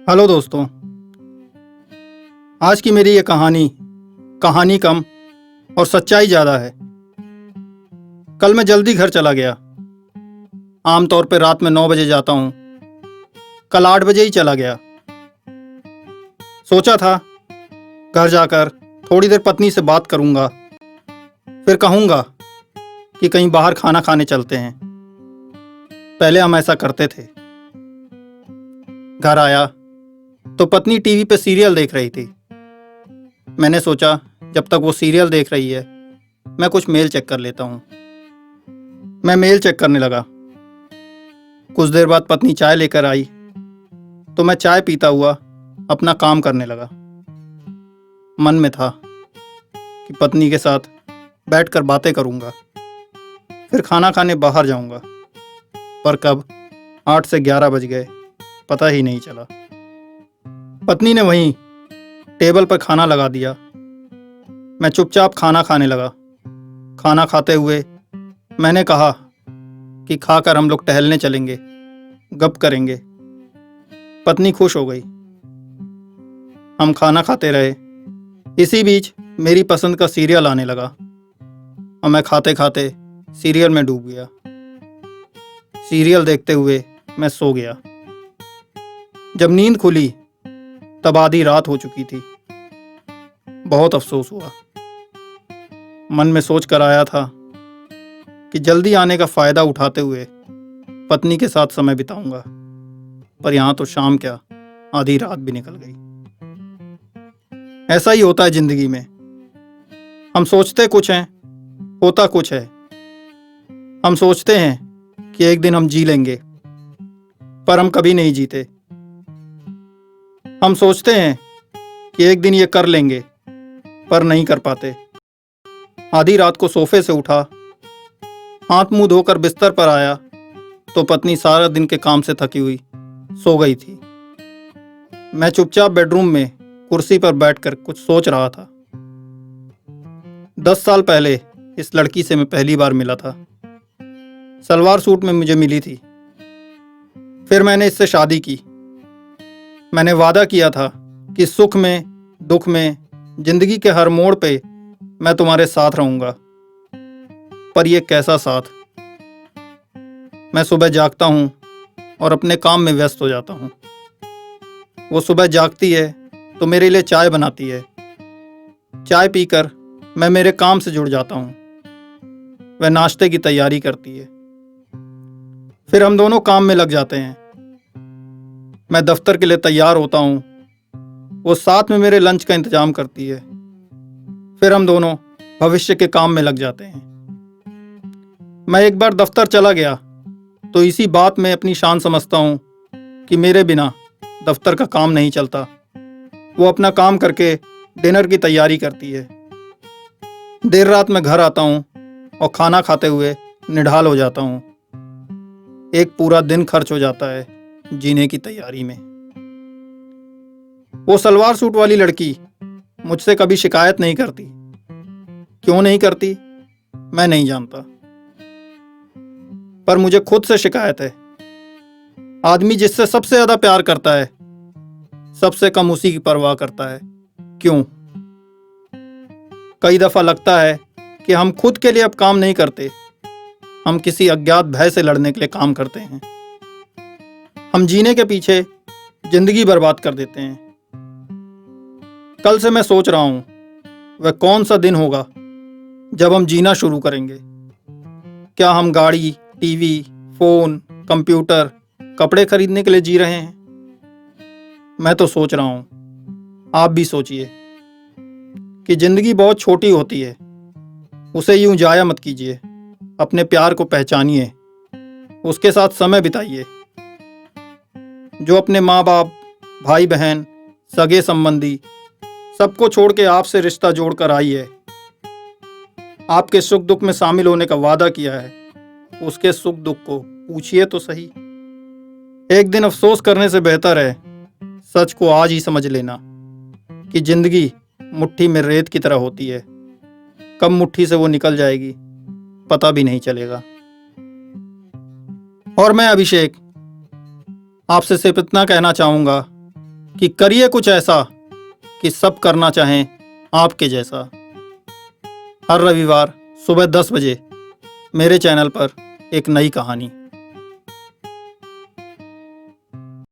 Hello दोस्तों। आज की मेरी ये कहानी कम और सच्चाई ज़्यादा है। कल मैं जल्दी घर चला गया। आमतौर पे रात में 9 बजे जाता हूँ। कल 8 बजे ही चला गया। सोचा था घर जाकर थोड़ी देर पत्नी से बात करूँगा, फिर कहूँगा कि कहीं बाहर खाना खाने चलते हैं। पहले हम ऐसा करते थे। घर आया तो पत्नी टीवी पे सीरियल देख रही थी। मैंने सोचा जब तक वो सीरियल देख रही है मैं कुछ मेल चेक कर लेता हूँ। मैं मेल चेक करने लगा। कुछ देर बाद पत्नी चाय लेकर आई तो मैं चाय पीता हुआ अपना काम करने लगा। मन में था कि पत्नी के साथ बैठकर बातें करूँगा, फिर खाना खाने बाहर जाऊँगा। पर कब 8 से 11 बज गए पता ही नहीं चला। पत्नी ने वहीं टेबल पर खाना लगा दिया। मैं चुपचाप खाना खाने लगा। खाना खाते हुए मैंने कहा कि खाकर हम लोग टहलने चलेंगे, गप करेंगे। पत्नी खुश हो गई। हम खाना खाते रहे। इसी बीच मेरी पसंद का सीरियल आने लगा और मैं खाते खाते सीरियल में डूब गया। सीरियल देखते हुए मैं सो गया। जब नींद खुली तब आधी रात हो चुकी थी। बहुत अफसोस हुआ। मन में सोच कर आया था कि जल्दी आने का फायदा उठाते हुए पत्नी के साथ समय बिताऊंगा, पर यहां तो शाम क्या आधी रात भी निकल गई। ऐसा ही होता है जिंदगी में। हम सोचते कुछ हैं, होता कुछ है। हम सोचते हैं कि एक दिन हम जी लेंगे, पर हम कभी नहीं जीते। हम सोचते हैं कि एक दिन ये कर लेंगे, पर नहीं कर पाते। आधी रात को सोफे से उठा, हाथ मुंह धोकर बिस्तर पर आया तो पत्नी सारा दिन के काम से थकी हुई सो गई थी। मैं चुपचाप बेडरूम में कुर्सी पर बैठकर कुछ सोच रहा था। 10 साल पहले इस लड़की से मैं पहली बार मिला था। सलवार सूट में मुझे मिली थी। फिर मैंने इससे शादी की। मैंने वादा किया था कि सुख में दुख में जिंदगी के हर मोड़ पे मैं तुम्हारे साथ रहूंगा। पर यह कैसा साथ। मैं सुबह जागता हूं और अपने काम में व्यस्त हो जाता हूं। वो सुबह जागती है तो मेरे लिए चाय बनाती है। चाय पीकर मैं मेरे काम से जुड़ जाता हूं। वह नाश्ते की तैयारी करती है। फिर हम दोनों काम में लग जाते हैं। मैं दफ्तर के लिए तैयार होता हूं। वो साथ में मेरे लंच का इंतजाम करती है। फिर हम दोनों भविष्य के काम में लग जाते हैं। मैं एक बार दफ्तर चला गया तो इसी बात में अपनी शान समझता हूं कि मेरे बिना दफ्तर का काम नहीं चलता। वो अपना काम करके डिनर की तैयारी करती है। देर रात में घर आता हूं और खाना खाते हुए निढाल हो जाता हूं। एक पूरा दिन खर्च हो जाता है जीने की तैयारी में। वो सलवार सूट वाली लड़की मुझसे कभी शिकायत नहीं करती। क्यों नहीं करती मैं नहीं जानता, पर मुझे खुद से शिकायत है। आदमी जिससे सबसे ज्यादा प्यार करता है सबसे कम उसी की परवाह करता है। क्यों? कई दफा लगता है कि हम खुद के लिए अब काम नहीं करते। हम किसी अज्ञात भय से लड़ने के लिए काम करते हैं। हम जीने के पीछे जिंदगी बर्बाद कर देते हैं। कल से मैं सोच रहा हूं वह कौन सा दिन होगा जब हम जीना शुरू करेंगे। क्या हम गाड़ी, टीवी, फोन, कंप्यूटर, कपड़े खरीदने के लिए जी रहे हैं? मैं तो सोच रहा हूं, आप भी सोचिए कि जिंदगी बहुत छोटी होती है। उसे यूं जाया मत कीजिए। अपने प्यार को पहचानिए, उसके साथ समय बिताइए। जो अपने माँ बाप, भाई बहन, सगे संबंधी सबको छोड़ के आपसे रिश्ता जोड़कर आई है, आपके सुख दुख में शामिल होने का वादा किया है, उसके सुख दुख को पूछिए तो सही। एक दिन अफसोस करने से बेहतर है सच को आज ही समझ लेना कि जिंदगी मुट्ठी में रेत की तरह होती है। कब मुट्ठी से वो निकल जाएगी पता भी नहीं चलेगा। और मैं अभिषेक आपसे सिर्फ इतना कहना चाहूंगा कि करिए कुछ ऐसा कि सब करना चाहें आपके जैसा। हर रविवार सुबह 10 बजे मेरे चैनल पर एक नई कहानी।